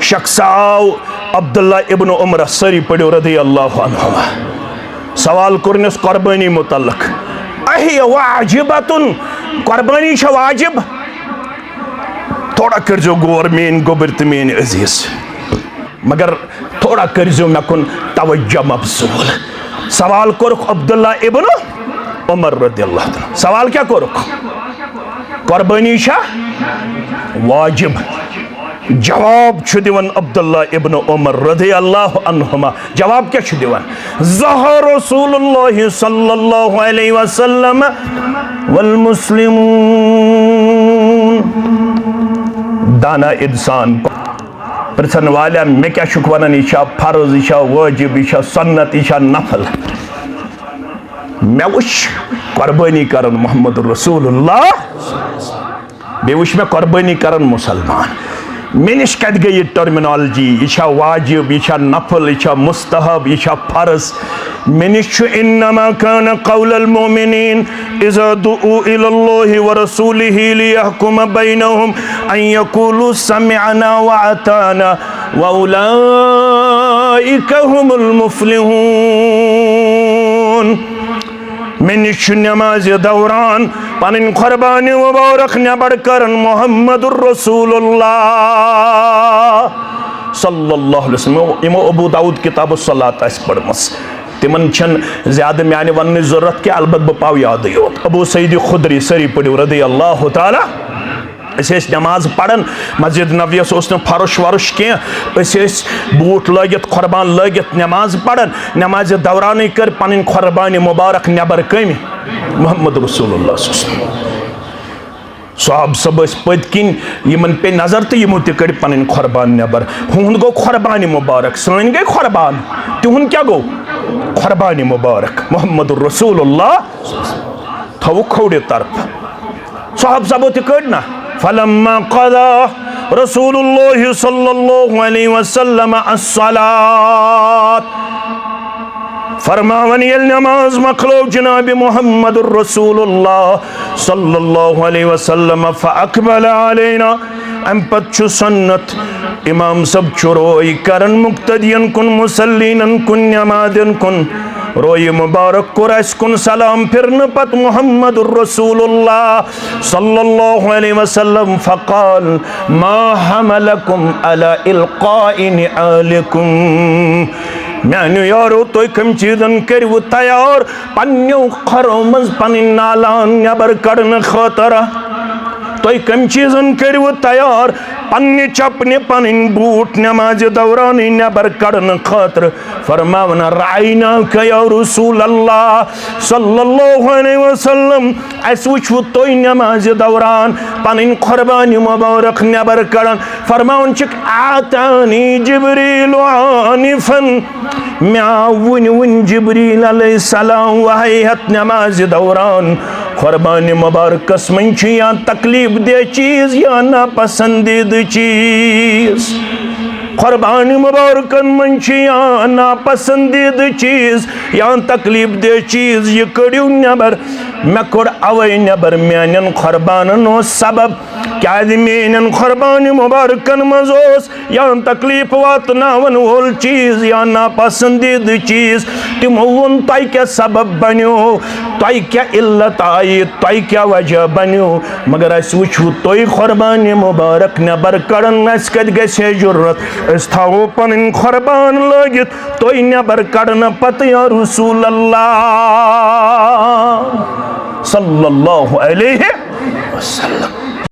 शख्स आव अब्दुल्ला इब्न उमर सरी पढ़ो रदियल्लाहु अन्हु सवाल करनस कुर्बानी मुतल्लक अहि वाजिबतुन कुर्बानी छ वाजिब थोड़ा करजो गौर मेन गोबर तो मेन अजीज मगर थोड़ा करजो मे कुन तवज्जो मबसूल सवाल कोरुख अब्दुल्ला इब्न उमर रदियल्लाहु अन्हु सवाल क्या कोरुख कुर्बानी छ वाजिब जवाब छु दिवन अब्दुल्ला इब्न उमर रदियल्लाहु अन्हुमा जवाब क्या छु दिवन ज़हा रसूलुल्लाह सल्लल्लाहु अलैहि वसल्लम वल मुस्लिमून दाना इंसान प्रसन वाला मैं क्या शुक वनन यह फर्ज यह वाजिब यह सुन्नत यह नफल मैं वुच कुर्बानी करन मोहम्मद रसूलुल्लाह बे वुच मैं कुर्बानी करन मुसलमान मे निश कत गई टर्मिनोलॉजी यह वाजिब यह नफल यह मुस्तहब यह फर्ज मे निश इन्नमा कान कौलुल मोमिनीन इज़ा दुऊ इलल्लाहि व रसूलिहि लियहकुम बैनहुम अन यक़ूलू समिअना व अताना व उलाइका हुमुल मुफ्लिहून मे निश नमाज दौरान पनिन कुर्बानी मुबारक नबर करन मुहम्मदुर रसूलुल्लाह सल्लल्लाहु अलैहि वसल्लम इमो अबू दाऊद किताब सलात आस पढ़मस तिमन छन ज्यादा माने वन जरूरत के अलबत बह पाव याद योत अबू सईद खुदरी सरी पढ़ो रदियल्लाहु ताला नमाज पढ़न मस्जिद नबवियस फरुश वरुश कह बूट लगित कुर्बान लगित नमाज पढ़न नमाज दौरान कर पन कुर्बानी मुबारक नबर कम मोहम्मद रसूलुल्लाह साहब सब पत किन यमन पे नजर तो यमो तह कड़ पन कुर्बान नबर हुंद गो कुर्बानी मुबारक सन गई कुर्बान तिहुंद क्या गो कुर्बानी मुबारक मोहम्मद रसूलुल्लाह थवु खोड़े तरफ साहब सब तह कड़ ना फलम्मा क़ज़ा रसूलुल्लाह सल्लल्लाहु अलैहि वसल्लम अस्सलात फरमावन यल नमाज मखलो जनाब मुहम्मद रसूलुल्लाह सल्लल्लाहु अलैहि वसल्लम फ़अक़बल अलैना अम पच्चु सुन्नत इमाम सब चुरोई करन मुक्तदियन कुन मुसल्लीनन कुन नमाजन कुन रोय मुबारक कुरैश कुन सलाम फिरन पत मुहम्मद रसूलुल्लाह सल्लल्लाहु अलैहि वसल्लम फ़क़ाल मा हमलकुम अला इल्क़ाइ निआलिकुम मैंने यारो तो कम चीजन करव तैयार पन्नो खरो मज पन नालान नबर कड़न खतरा तो कम चीजन करव तैयार पन्ने चपने पन बूट नमाज दौरान नबर कड़न खतर फरमावन रायना या रसूल अल्लाह सल्लल्लाहु अलैहि वसल्लम अस वुचु तो नमाज दौरान पन कुर्बानी मुबारक नबर कड़न फरमावन चक आतानी जिब्रील आनिफन मैं वन जिब्रील अलैहिस्सलाम वहयत नमाज दौरान कुर्बानी मुबारकस मन या तकलीफ दे चीज या नापसंदीद चीज कुर्बानी मुबारकन मन या नापसंदीद चीज या तकलीफ दे चीज यह कड़ियो नबर मे कोड़ अवै नबर मेन कुर्बानन सबब क्या मेन कुर्बानी मुबारकन मजोस या तकलीफ वातनावन वोल चीज या नापसंदीद चीज तिमो वोन तय क्या सबब बनो तय क्या इल्लत आई तय क्या वजह बनो मगर अस वुचु तय कुर्बानी मुबारक नबर कड़न अस कत गसे जरूरत अस थावो पन कुर्बान लगित तय नबर कड़न पत या रसूल अल्लाह सल्लल्लाहु अलैहि वसल्लम